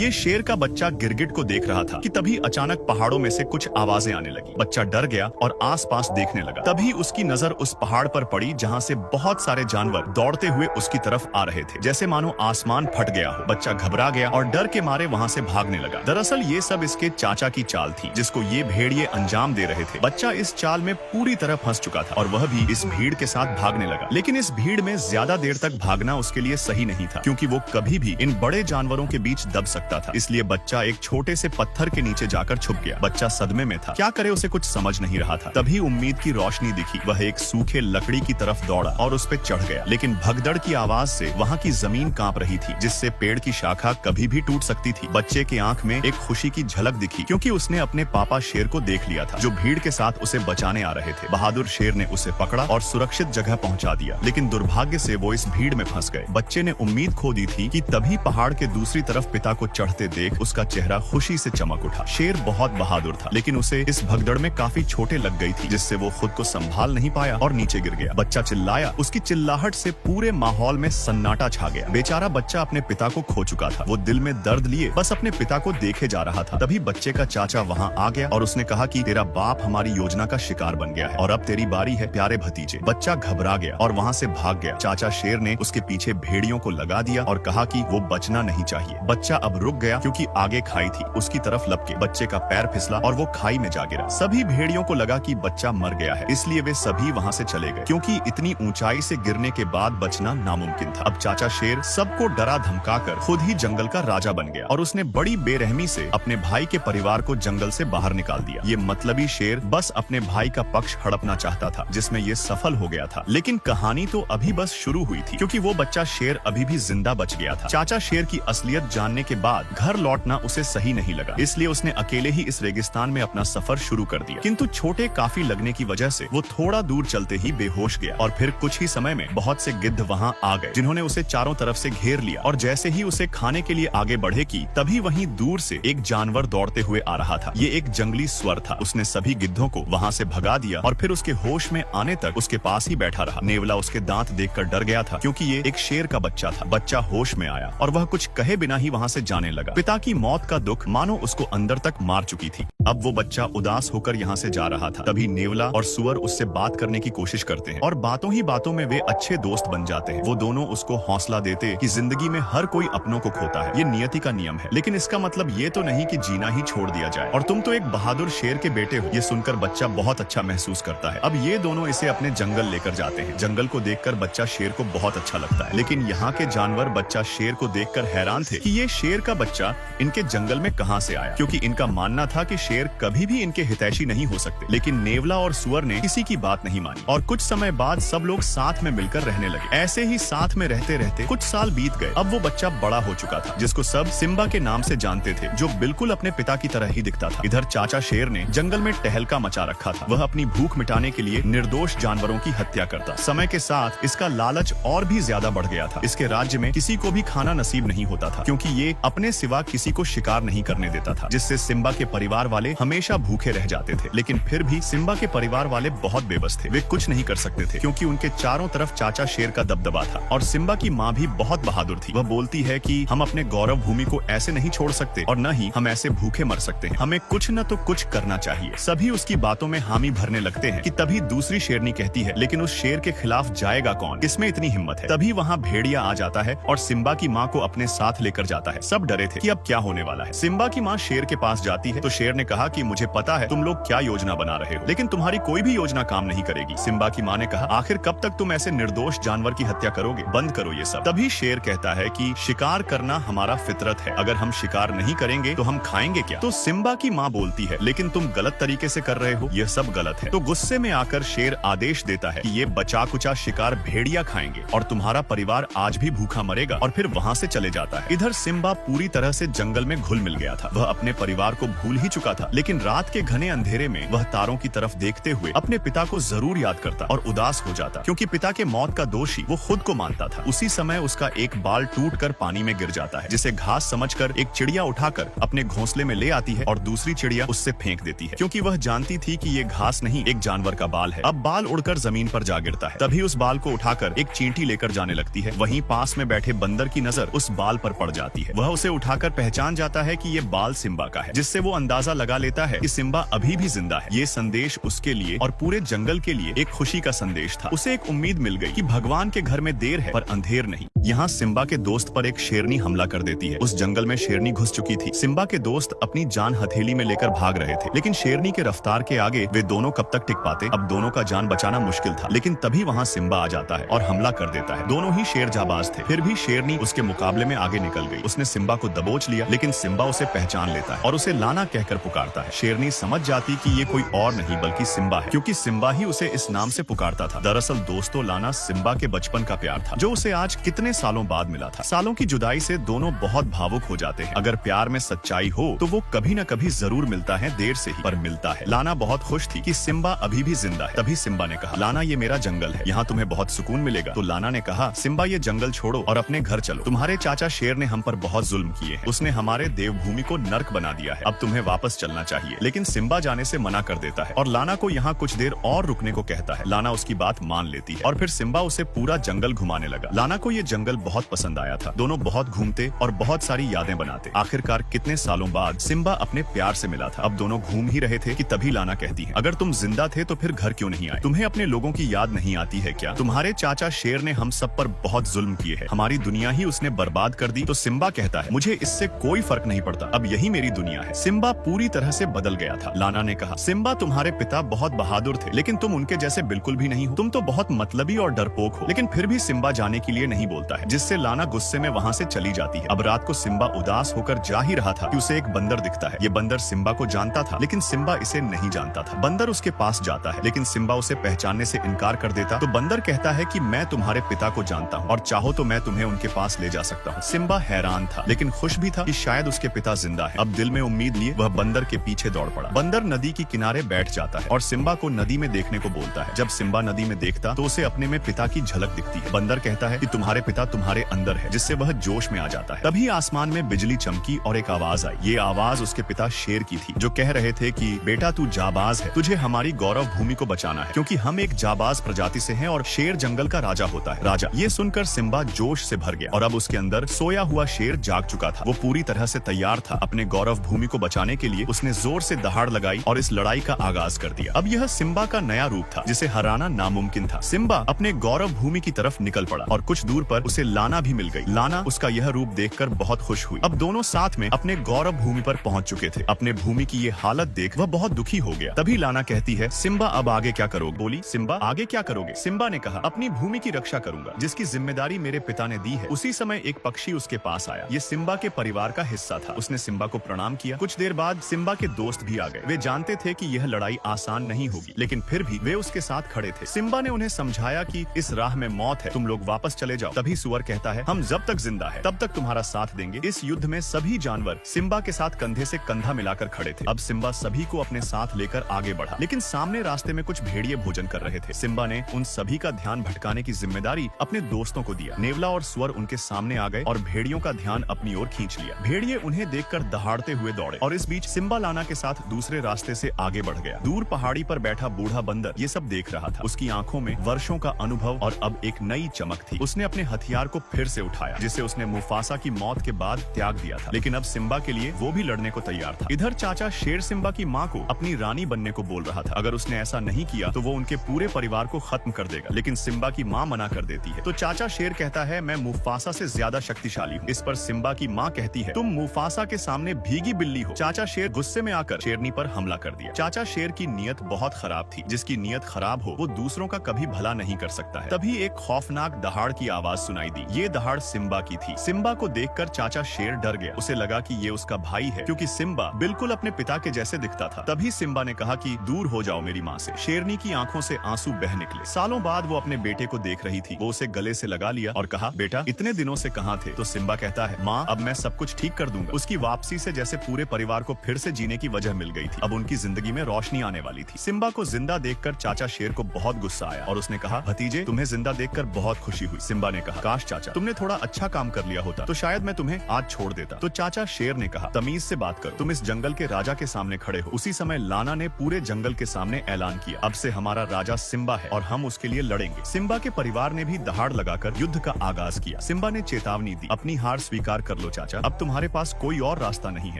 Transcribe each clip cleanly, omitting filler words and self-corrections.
ये शेर का बच्चा गिरगिट को देख रहा था कि तभी अचानक पहाड़ों में से कुछ आवाजें आने लगी। बच्चा डर गया और आसपास देखने लगा। तभी उसकी नजर उस पहाड़ पर पड़ी जहाँ से बहुत सारे जानवर दौड़ते हुए उसकी तरफ आ रहे थे, जैसे मानो आसमान फट गया हो। बच्चा घबरा गया और डर के मारे वहाँ से भागने लगा। दरअसल ये सब इसके चाचा की चाल थी, जिसको ये भेड़िए अंजाम दे रहे थे। बच्चा इस चाल में पूरी तरह फंस चुका था और वह भी इस भीड़ के साथ भागने लगा। लेकिन इस भीड़ में ज्यादा देर तक भागना उसके लिए सही नहीं था, क्योंकि वो कभी भी इन बड़े जानवरों के बीच दब सकता था। इसलिए बच्चा एक छोटे से पत्थर के नीचे जाकर छुप गया। बच्चा सदमे में था, क्या करे उसे कुछ समझ नहीं रहा था। तभी उम्मीद की रोशनी दिखी। वह एक सूखे लकड़ी की तरफ दौड़ा और उस पे चढ़ गया। लेकिन भगदड़ की आवाज से वहाँ की जमीन कांप रही थी, जिससे पेड़ की शाखा कभी भी टूट सकती थी। बच्चे की आंख में एक खुशी की झलक दिखी, क्योंकि उसने अपने पापा शेर को देख लिया था, जो भीड़ के साथ उसे बचाने आ रहे थे। बहादुर शेर ने उसे पकड़ा और सुरक्षित जगह पहुंचा दिया। लेकिन दुर्भाग्य से वो इस भीड़ में फंस गए। बच्चे ने उम्मीद खो दी थी कि तभी पहाड़ के दूसरी तरफ पिता को चढ़ते देख उसका चेहरा खुशी से चमक उठा। शेर बहुत बहादुर था, लेकिन उसे इस भगदड़ में काफी चोटें लग गई थी, जिससे वो खुद को संभाल नहीं पाया और नीचे गिर गया। बच्चा चिल्लाया। उसकी चिल्लाहट से पूरे माहौल में सन्नाटा छा गया। बेचारा बच्चा अपने पिता को खो चुका था। वो दिल में दर्द लिए बस अपने पिता को देखे जा रहा था। तभी बच्चे का चाचा वहाँ आ गया और उसने कहा कि तेरा बाप हमारी योजना का शिकार बन गया है और अब तेरी बारी है प्यारे भतीजे। बच्चा घबरा गया और वहाँ से भाग गया। चाचा शेर ने उसके पीछे भेड़ियों को लगा दिया और कहा कि वो बचना नहीं चाहिए। बच्चा अब रुक गया, क्योंकि आगे खाई थी। उसकी तरफ लपके बच्चे का पैर फिसला और वो खाई में जा गिरा। सभी भेड़ियों को लगा कि बच्चा मर गया है, इसलिए वे सभी वहाँ से चले गए, क्योंकि इतनी ऊंचाई से गिरने के बाद बचना नामुमकिन था। अब चाचा शेर सबको डरा धमकाकर खुद ही जंगल का राजा बन गया और उसने बड़ी बेरहमी से अपने भाई के परिवार को जंगल से बाहर निकाल दिया। ये मतलबी शेर बस अपने भाई का पक्ष हड़पना चाहता था, जिसमें ये सफल हो गया था। लेकिन कहानी तो अभी बस शुरू हुई थी, क्योंकि वो बच्चा शेर अभी भी जिंदा बच गया था। चाचा शेर की असलियत जानने के बाद घर लौटना उसे सही नहीं लगा, इसलिए उसने अकेले ही इस रेगिस्तान में अपना सफर शुरू कर दिया। किंतु छोटे काफी लगने की वजह से वो थोड़ा दूर चलते ही बेहोश गया और फिर कुछ ही समय में बहुत से गिद्ध वहाँ आ गए, जिन्होंने उसे चारों तरफ से घेर लिया। और जैसे ही उसे खाने के लिए आगे बढ़े की तभी वहीं दूर से एक जानवर दौड़ते हुए आ रहा था। ये एक जंगली स्वर था। उसने सभी गिद्धों को वहाँ से भगा दिया और फिर उसके होश में आने तक उसके पास ही बैठा रहा। नेवला उसके दांत देखकर डर गया था, क्योंकि ये एक शेर का बच्चा था। बच्चा होश में आया और वह कुछ कहे बिना ही वहाँ से जाने लगा। पिता की मौत का दुख मानो उसको अंदर तक मार चुकी थी। अब वो बच्चा उदास होकर यहाँ से जा रहा था। तभी नेवला और सुअर उससे बात करने की कोशिश करते हैं और बातों ही बातों में वे अच्छे दोस्त बन जाते हैं। वो दोनों उसको हौसला देते कि जिंदगी में हर कोई अपनों को खोता है, ये नियति का नियम है। लेकिन इसका मतलब ये तो नहीं कि जीना ही छोड़ दिया जाए और तुम तो एक बहादुर शेर के बेटे हो। ये सुनकर बच्चा बहुत अच्छा महसूस करता है। अब ये दोनों इसे अपने जंगल लेकर जाते हैं। जंगल को देखकर बच्चा शेर को बहुत अच्छा लगता है, लेकिन यहाँ के जानवर बच्चा शेर को देखकर हैरान थे कि ये शेर का बच्चा इनके जंगल में कहाँ से आया, क्योंकि इनका मानना था कि शेर कभी भी इनके हितैषी नहीं हो सकते। लेकिन नेवला और सुअर ने किसी की बात नहीं मानी और कुछ समय बाद सब लोग साथ में मिलकर रहने लगे। ऐसे ही साथ में रहते रहते कुछ साल बीत गए। अब वो बच्चा बड़ा हो चुका था, जिसको सब सिम्बा के नाम से जानते थे, जो बिल्कुल अपने पिता की तरह ही दिखता था। इधर चाचा शेर ने जंगल में टहलका मचा रखा था। वह अपनी भूख मिटाने के लिए निर्दोष जानवरों की हत्या करता। समय के साथ इसका लालच और भी ज्यादा बढ़ गया था। इसके राज्य में किसी को भी खाना नसीब नहीं होता था, क्योंकि ये अपने सिवा किसी को शिकार नहीं करने देता था, जिससे सिम्बा के परिवार वाले हमेशा भूखे रह जाते थे। लेकिन फिर भी सिम्बा के परिवार वाले बहुत बेबस थे। वे कुछ नहीं कर सकते थे, क्योंकि उनके चारों तरफ चाचा शेर का दबदबा था। और सिम्बा की माँ भी बहुत बहादुर थी। वह बोलती है कि हम अपने गौरव भूमि को ऐसे नहीं छोड़ सकते और न ही हम ऐसे भूखे मर सकते हैं। हमें कुछ न तो कुछ करना चाहिए। सभी उसकी बातों में हामी भरने लगते हैं कि तभी दूसरी शेरनी कहती है, लेकिन उस शेर के खिलाफ जाएगा कौन? किसमें इतनी हिम्मत है? तभी वहाँ भेड़िया आ जाता है और सिम्बा की माँ को अपने साथ लेकर जाता है। सब डरे थे कि अब क्या होने वाला है। सिम्बा की माँ शेर के पास जाती है तो शेर ने कहा कि मुझे पता है तुम लोग क्या योजना बना रहे हो, लेकिन तुम्हारी कोई भी योजना काम नहीं करेगी। सिम्बा की माँ ने कहा, आखिर कब तक तुम ऐसे निर्दोष जानवर की हत्या करोगे? बंद करो ये सब। तभी शेर कहता है कि शिकार करना हमारा फितरत है, अगर हम शिकार नहीं करेंगे तो हम खाएंगे क्या? तो सिम्बा की माँ बोलती है, लेकिन तुम गलत तरीके से कर रहे हो, यह सब गलत है। तो गुस्से में आकर शेर आदेश देता है कि ये बचा कुचा शिकार भेड़िया खाएंगे और तुम्हारा परिवार आज भी भूखा मरेगा, और फिर वहाँ से चले जाता है। इधर सिम्बा पूरी तरह से जंगल में घुल मिल गया था। वह अपने परिवार को भूल ही चुका था, लेकिन रात के घने अंधेरे में वह तारों की तरफ देखते हुए अपने पिता को जरूर याद करता और उदास हो जाता, क्योंकि पिता के मौत का दोषी वो खुद को मानता था। उसी समय उसका एक बाल टूटकर पानी में गिर जाता है, जिसे घास समझकर एक चिड़िया उठाकर अपने घोंसले में ले आती है और दूसरी चिड़िया उससे फेंक देती है, क्योंकि वह जानती थी कि ये घास नहीं एक जानवर का बाल है। अब बाल उड़कर जमीन पर जा गिरता है। तभी उस बाल को उठाकर एक चींटी लेकर जाने लगती है। वहीं पास में बैठे बंदर की नजर उस बाल पर पड़ जाती है। वह उसे उठाकर पहचान जाता है कि ये बाल सिम्बा का है, जिससे वो अंदाजा लगा लेता है कि सिम्बा अभी भी जिंदा है। ये संदेश उसके लिए और पूरे जंगल के लिए एक खुशी का संदेश था। उसे एक उम्मीद मिल गई कि भगवान के घर में देर है पर अंधेर नहीं। यहाँ सिम्बा के दोस्त पर एक शेरनी हमला कर देती है। उस जंगल में शेरनी घुस चुकी थी। सिम्बा के दोस्त अपनी जान हथेली में लेकर भाग रहे थे, लेकिन शेरनी के रफ्तार के आगे वे दोनों कब तक टिक पाते। अब दोनों का जान बचाना मुश्किल था, लेकिन तभी वहाँ सिम्बा आ जाता है और हमला कर देता है। दोनों ही शेर जाबाज थे, फिर भी शेरनी उसके मुकाबले में आगे निकल गई। उसने सिम्बा को दबोच लिया, लेकिन सिम्बा उसे पहचान लेता है और उसे लाना कहकर पुकारता है। शेरनी समझ जाती कि ये कोई और नहीं बल्कि सिम्बा है, क्योंकि सिम्बा ही उसे इस नाम से पुकारता था। दरअसल दोस्तों, लाना सिम्बा के बचपन का प्यार था, जो उसे आज कितने सालों बाद मिला था। सालों की जुदाई से दोनों बहुत भावुक हो जाते हैं। अगर प्यार में सच्चाई हो तो वो कभी न कभी जरूर मिलता है, देर से ही पर मिलता है। लाना बहुत खुश थी कि सिम्बा अभी भी जिंदा है। तभी सिम्बा ने कहा, लाना ये मेरा जंगल है, यहाँ तुम्हें बहुत सुकून मिलेगा। तो लाना ने कहा, सिम्बा ये जंगल छोड़ो और अपने घर चलो। तुम्हारे चाचा शेर ने हम पर बहुत जुल्म किए हैं। उसने हमारे देवभूमि को नर्क बना दिया है। अब तुम्हें वापस चलना चाहिए। लेकिन सिम्बा जाने से मना कर देता है और लाना को यहाँ कुछ देर और रुकने को कहता है। लाना उसकी बात मान लेती है और फिर सिम्बा उसे पूरा जंगल घुमाने लगा। लाना को ये जंगल बहुत पसंद आया था। दोनों बहुत घूमते और बहुत सारी यादें बनाते। आखिरकार कितने सालों बाद सिम्बा अपने प्यार से मिला था। अब दोनों घूम ही रहे थे कि तभी लाना कहती है, अगर तुम जिंदा थे तो फिर घर क्यों नहीं आए? तुम्हें अपने लोगों की याद नहीं आती है क्या? तुम्हारे चाचा शेर ने हम सब पर बहुत जुल्म किए हैं, हमारी दुनिया ही उसने बर्बाद कर दी। तो सिम्बा कहता है, मुझे इससे कोई फर्क नहीं पड़ता, अब यही मेरी दुनिया है। सिम्बा पूरी तरह से बदल गया था। लाना ने कहा, सिम्बा तुम्हारे पिता बहुत बहादुर थे, लेकिन तुम उनके जैसे बिल्कुल भी नहीं हो। तुम तो बहुत मतलबी और डरपोक हो। लेकिन फिर भी सिम्बा जाने के लिए नहीं बोलता है, जिससे लाना गुस्से में वहाँ से चली जाती है। अब रात को सिम्बा उदास होकर जा ही रहा था कि उसे एक बंदर दिखता है। ये बंदर सिम्बा को जानता था, लेकिन सिम्बा इसे नहीं जानता था। बंदर उसके पास जाता है, लेकिन सिम्बा उसे पहचानने से इनकार कर देता। तो बंदर कहता है कि मैं तुम्हारे पिता को जानता हूँ और चाहो तो मैं तुम्हें उनके पास ले जा सकता हूँ। सिम्बा हैरान था, लेकिन खुश भी था कि शायद उसके पिता जिंदा है। अब दिल में उम्मीद लिए वह बंदर के पीछे दौड़ पड़ा। बंदर नदी के किनारे बैठ जाता है और सिम्बा को नदी में देखने को बोलता है। जब सिम्बा नदी में देखता तो उसे अपने में पिता की झलक दिखती है। बंदर कहता है कि तुम्हारे पिता तुम्हारे अंदर है, जिससे वह जोश में आ जाता है। तभी आसमान में बिजली चमकी और एक आवाज आई। ये आवाज उसके पिता शेर की थी, जो कह रहे थे कि बेटा तू जाबाज है, तुझे हमारी गौरव भूमि को बचाना है, क्योंकि हम एक जाबाज प्रजाति से हैं और शेर जंगल का राजा होता है। राजा ये सुनकर सिम्बा जोश से भर गया और अब उसके अंदर सोया हुआ शेर जाग चुका था। वो पूरी तरह से तैयार था। अपने गौरव भूमि को बचाने के लिए उसने जोर से दहाड़ लगाई और इस लड़ाई का आगाज कर दिया। अब यह सिम्बा का नया रूप था, जिसे हराना नामुमकिन था। सिम्बा अपने गौरव भूमि की तरफ निकल पड़ा और कुछ दूर पर उसे लाना भी मिल गई। लाना उसका यह रूप देखकर बहुत खुश हुई। अब दोनों साथ में अपने गौरव भूमि पर पहुंच चुके थे। अपने भूमि की ये हालत देख वह बहुत दुखी हो गया। तभी लाना कहती है, सिम्बा अब आगे क्या करोगे? बोली, सिम्बा आगे क्या करोगे? सिम्बा ने कहा, अपनी भूमि की रक्षा करूंगा, जिसकी जिम्मेदारी मेरे पिता ने दी है। उसी समय एक पक्षी उसके पास आया। ये सिम्बा के परिवार का हिस्सा था। उसने सिम्बा को प्रणाम किया। कुछ देर बाद सिम्बा के दोस्त भी आ गए। वे जानते थे कि यह लड़ाई आसान नहीं होगी, लेकिन फिर भी वे उसके साथ खड़े थे। सिम्बा ने उन्हें समझाया कि इस राह में मौत है, तुम लोग वापस चले जाओ। तभी सुअर कहता है, हम जब तक जिंदा है तब तक तुम्हारा साथ देंगे। इस युद्ध में सभी जानवर सिम्बा के साथ कंधे से कंधा मिलाकर खड़े थे। अब सिम्बा सभी को अपने साथ लेकर आगे बढ़ा, लेकिन सामने रास्ते में कुछ भेड़िए भोजन कर रहे थे। सिम्बा ने उन सभी का ध्यान भटकाने की जिम्मेदारी अपने दोस्तों को दिया। नेवला और सुअर उनके सामने आ गए और भेड़ियों का ध्यान अपनी ओर खींच लिया। भेड़िए उन्हें देखकर दहाड़ते हुए दौड़े और इस बीच सिम्बा लाना के साथ दूसरे रास्ते से आगे बढ़ गया। दूर पहाड़ी पर बैठा बूढ़ा बंदर ये सब देख रहा था। उसकी आंखों में वर्षों का अनुभव और अब एक नई चमक थी। उसने अपने हथियार को फिर से उठाया, जिसे उसने मुफासा की मौत के बाद त्याग दिया था, लेकिन अब सिम्बा के लिए वो भी लड़ने को तैयार था। इधर चाचा शेर सिम्बा की माँ को अपनी रानी बनने को बोल रहा था। अगर उसने ऐसा नहीं किया तो वो उनके पूरे परिवार को खत्म कर देगा, लेकिन सिम्बा की माँ मना कर देती है। तो चाचा शेर कहता है, मैं मुफासा से ज्यादा शक्तिशाली हूँ। इस पर सिम्बा की माँ कहती है, तुम मुफासा के सामने भीगी बिल्ली हो। चाचा शेर गुस्से में आकर शेरनी पर हमला कर दिया। चाचा शेर की नीयत बहुत खराब थी। जिसकी नीयत खराब हो वो दूसरों का कभी भला नहीं कर सकता है। तभी एक खौफनाक दहाड़ की आवाज सुनाई दी। ये दहाड़ सिम्बा की थी। सिम्बा को देखकर चाचा शेर डर गया। उसे लगा कि ये उसका भाई है, क्योंकि सिम्बा बिल्कुल अपने पिता के जैसे दिखता था। तभी सिम्बा ने कहा कि दूर हो जाओ मेरी माँ से। शेरनी की आंखों से आंसू बह निकले। सालों बाद वो अपने बेटे को देख रही थी। वो उसे गले से लगा लिया और कहा, बेटा इतने दिनों से कहाँ थे? तो सिम्बा कहता है, माँ अब मैं सब कुछ ठीक कर दूंगा। उसकी वापसी से जैसे पूरे परिवार को फिर से जीने की वजह मिल गई थी। अब उनकी जिंदगी में रोशनी आने वाली थी। सिम्बा को जिंदा देखकर चाचा शेर को बहुत गुस्सा आया और उसने कहा, भतीजे तुम्हें जिंदा देखकर बहुत खुशी हुई। सिम्बा ने कहा, काश चाचा तुमने थोड़ा अच्छा काम कर लिया होता तो शायद मैं तुम्हें आज छोड़ देता। तो चाचा शेर ने कहा, तमीज से बात करो, तुम इस जंगल के राजा के सामने खड़े हो। उसी समय लाना ने पूरे जंगल के सामने ऐलान किया, अब से हमारा राजा सिम्बा है और हम उसके लिए लड़ेंगे। सिम्बा के परिवार ने भी दहाड़ लगाकर युद्ध का आगाज किया। सिम्बा ने चेतावनी दी, अपनी हार स्वीकार कर लो चाचा, अब तुम्हारे पास कोई और रास्ता नहीं है।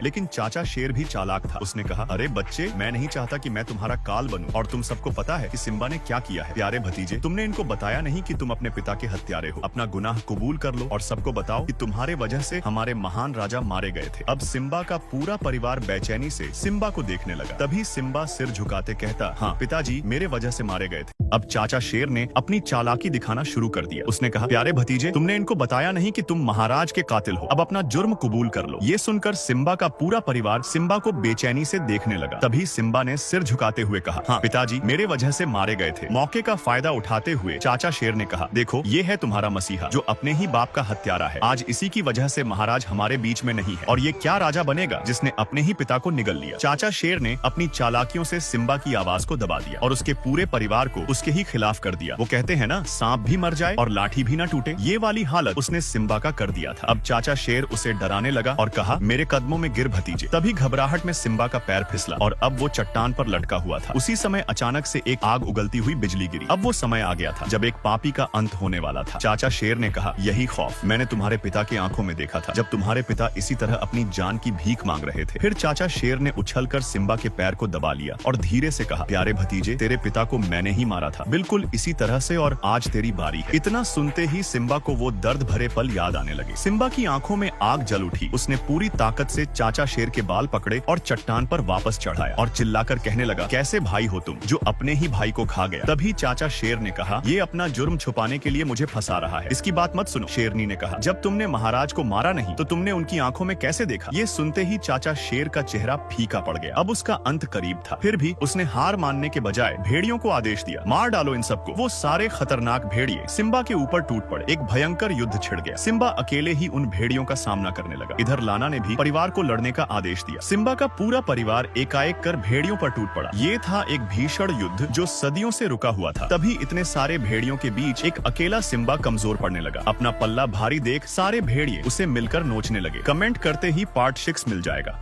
लेकिन चाचा शेर भी चालाक था। उसने कहा, अरे बच्चे, मैं नहीं चाहता कि मैं तुम्हारा काल बनूं। और तुम सबको पता है कि सिम्बा ने क्या किया है। प्यारे भतीजे, तुमने इनको बताया नहीं कि तुम अपने पिता के हत्यारे हो। अपना गुनाह कबूल कर लो और सबको बताओ कि तुम्हारे वजह से हमारे महान राजा मारे गए थे। अब सिम्बा का पूरा परिवार बेचैनी से सिम्बा को देखने लगा। तभी सिम्बा सिर झुकाते कहता, हाँ पिताजी, मेरे वजह से मारे गए थे। अब चाचा शेर ने अपनी चालाकी दिखाना शुरू कर दिया। उसने कहा, प्यारे भतीजे, तुमने इनको बताया नहीं कि तुम महाराज के कातिल हो। अब अपना जुर्म कबूल कर लो। ये सुनकर सिम्बा का पूरा परिवार सिम्बा को बेचैनी से देखने लगा। तभी सिम्बा ने सिर झुकाते हुए कहा, हाँ पिताजी, मेरे वजह से मारे गए थे। मौके का फायदा उठाते हुए चाचा शेर ने कहा, देखो, ये है तुम्हारा मसीहा जो अपने ही बाप का हत्यारा है। आज इसी की वजह से महाराज हमारे बीच में नहीं है। और ये क्या राजा बनेगा जिसने अपने ही पिता को निगल लिया। चाचा शेर ने अपनी चालाकियों से सिम्बा की आवाज को दबा दिया और उसके पूरे परिवार को उसके ही खिलाफ कर दिया। वो कहते हैं ना, सांप भी मर जाए और लाठी भी ना टूटे। ये वाली हालत उसने सिम्बा का कर दिया था। अब चाचा शेर उसे डराने लगा और कहा, मेरे कदमों में गिर भतीजे। तभी घबराहट में सिम्बा का पैर फिसला और अब वो चट्टान पर लटका हुआ था। उसी समय अचानक से एक आग उगलती हुई बिजली गिरी। अब वो समय आ गया था जब एक पापी का अंत होने वाला था। चाचा शेर ने कहा, यही खौफ मैंने तुम्हारे पिता की आंखों में देखा था, जब तुम्हारे पिता इसी तरह अपनी जान की भीख मांग रहे थे। फिर चाचा शेर ने उछलकर सिम्बा के पैर को दबा लिया और धीरे से कहा, प्यारे भतीजे, तेरे पिता को मैंने ही मारा था, बिल्कुल इसी तरह से, और आज तेरी बारी है। इतना सुनते ही सिम्बा को वो दर्द भरे पल याद आने लगे। सिम्बा की आंखों में आग जल उठी। उसने पूरी ताकत से चाचा शेर के बाल पकड़े और चट्टान पर वापस चढ़ाया और चिल्लाकर कहने लगा, कैसे भाई हो तुम जो अपने ही भाई को खा गया। तभी चाचा शेर ने कहा, ये अपना जुर्म छुपाने के लिए मुझे फंसा रहा है, इसकी बात मत सुनो। शेरनी ने कहा, जब तुमने महाराज को मारा नहीं तो तुमने उनकी आंखों में कैसे देखा। ये सुनते ही चाचा शेर का चेहरा फीका पड़ गया। अब उसका अंत करीब था। फिर भी उसने हार मानने के बजाय भेड़ियों को आदेश दिया, मार डालो इन सबको। वो सारे खतरनाक भेड़िए सिम्बा के ऊपर टूट पड़े। एक भयंकर युद्ध छिड़ गया। सिम्बा अकेले ही उन भेड़ियों का सामना करने लगा। इधर लाना ने भी परिवार को लड़ने का आदेश दिया। सिम्बा का पूरा परिवार एकाएक कर भेड़ियों पर टूट पड़ा। ये था एक भीषण युद्ध जो सदियों से रुका हुआ था। तभी इतने सारे भेड़ियों के बीच एक अकेला सिम्बा कमजोर पड़ने लगा। अपना पल्ला भारी देख सारे भेड़िए उसे मिलकर नोचने लगे। कमेंट करते ही पार्ट 6 मिल जाएगा।